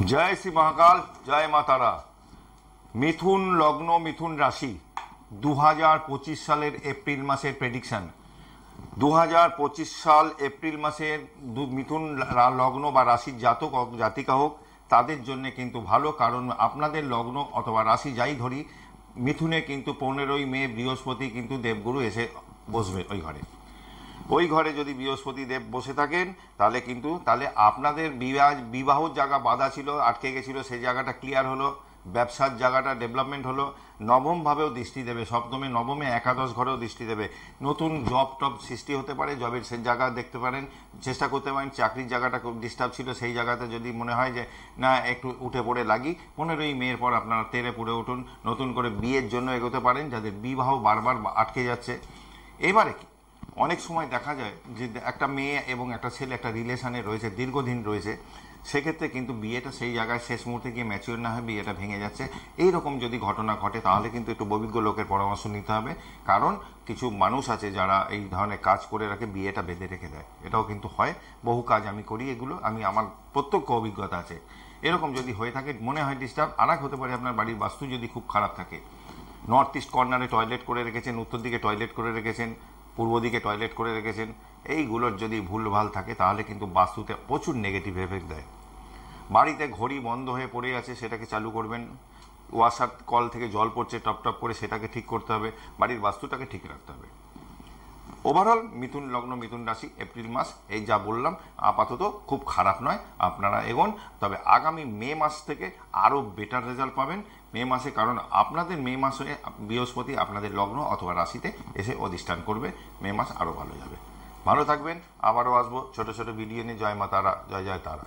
জয় শ্রী মহাকাল, জয় মা তারা। মিথুন লগ্ন, মিথুন রাশি 2025 সালের এপ্রিল মাসের প্রেডিকশন। 2025 সাল এপ্রিল মাসের মিথুন লগ্ন বা রাশির জাতক জাতিকা হোক, তাদের জন্য কিন্তু ভালো। কারণ আপনাদের লগ্ন অথবা রাশি যাই ধরি, মিথুনে কিন্তু 15ই মে বৃহস্পতি কিন্তু দেবগুরু এসে বসবে ওই ঘরে যদি বৃহস্পতি দেব বসে থাকেন, তাহলে আপনাদের বিবাহ জায়গা বাধা ছিল, আটকে গেছিল, সেই জায়গাটা ক্লিয়ার হলো। ব্যবসার জায়গাটা ডেভেলপমেন্ট হলো। নবম ভাবেও দৃষ্টি দেবে, সপ্তমে, নবমে, একাদশ ঘরেও দৃষ্টি দেবে। নতুন জব টব সৃষ্টি হতে পারে, জবের সেই জায়গা দেখতে পারেন, চেষ্টা করতে পারেন। চাকরির জায়গাটা খুব ডিস্টার্ব ছিল, সেই জায়গাতে যদি মনে হয় যে না একটু উঠে পড়ে লাগি, 15ই মের পর আপনারা তেরে পুড়ে উঠুন, নতুন করে বিয়ের জন্য এগোতে পারেন, যাদের বিবাহ বারবার আটকে যাচ্ছে। এবারে কি অনেক সময় দেখা যায় যে একটা মেয়ে এবং একটা ছেলে একটা রিলেশনে রয়েছে, দীর্ঘদিন রয়েছে, সেক্ষেত্রে কিন্তু বিয়েটা সেই জায়গায় শেষ মুহূর্তে গিয়ে ম্যাচিওর না হয় বিয়েটা ভেঙে যাচ্ছে। এইরকম যদি ঘটনা ঘটে, তাহলে কিন্তু একটু অভিজ্ঞ লোকের পরামর্শ নিতে হবে। কারণ কিছু মানুষ আছে যারা এই ধরনের কাজ করে রাখে, বিয়েটা বেঁধে রেখে দেয়। এটাও কিন্তু হয়, বহু কাজ আমি করি, এগুলো আমার প্রত্যক্ষ অভিজ্ঞতা আছে। এরকম যদি হয়ে থাকে, মনে হয় ডিস্টার্ব। আর এক হতে পারে আপনার বাড়ির বাস্তু যদি খুব খারাপ থাকে, নর্থ ইস্ট কর্নারে টয়লেট করে রেখেছেন, উত্তর দিকে টয়লেট করে রেখেছেন, পূর্ব দিকে টয়লেট করে রেখেছেন, এইগুলোর যদি ভুলভাল থাকে, তাহলে কিন্তু বাস্তুতে প্রচুর নেগেটিভ এফেক্ট দেয়। বাড়িতে ঘড়ি বন্ধ হয়ে পড়ে আছে, সেটাকে চালু করবেন। ওয়াসার কল থেকে জল পড়ছে টপ টপ করে, সেটাকে ঠিক করতে হবে। বাড়ির বাস্তুটাকে ঠিক রাখতে হবে। ওভারঅল মিথুন লগ্ন, মিথুন রাশি, এপ্রিল মাস এই যা বললাম আপাতত খুব খারাপ নয়, আপনারা এগোন। তবে আগামী মে মাস থেকে আরও বেটার রেজাল্ট পাবেন মে মাসে। কারণ আপনাদের মে মাসে বৃহস্পতি আপনাদের লগ্ন অথবা রাশিতে এসে অধিষ্ঠান করবে। মে মাস আরও ভালো যাবে। ভালো থাকবেন, আবারও আসবো ছোট ছোট ভিডিও নিয়ে। জয় মা তারা, জয় জয় তারা।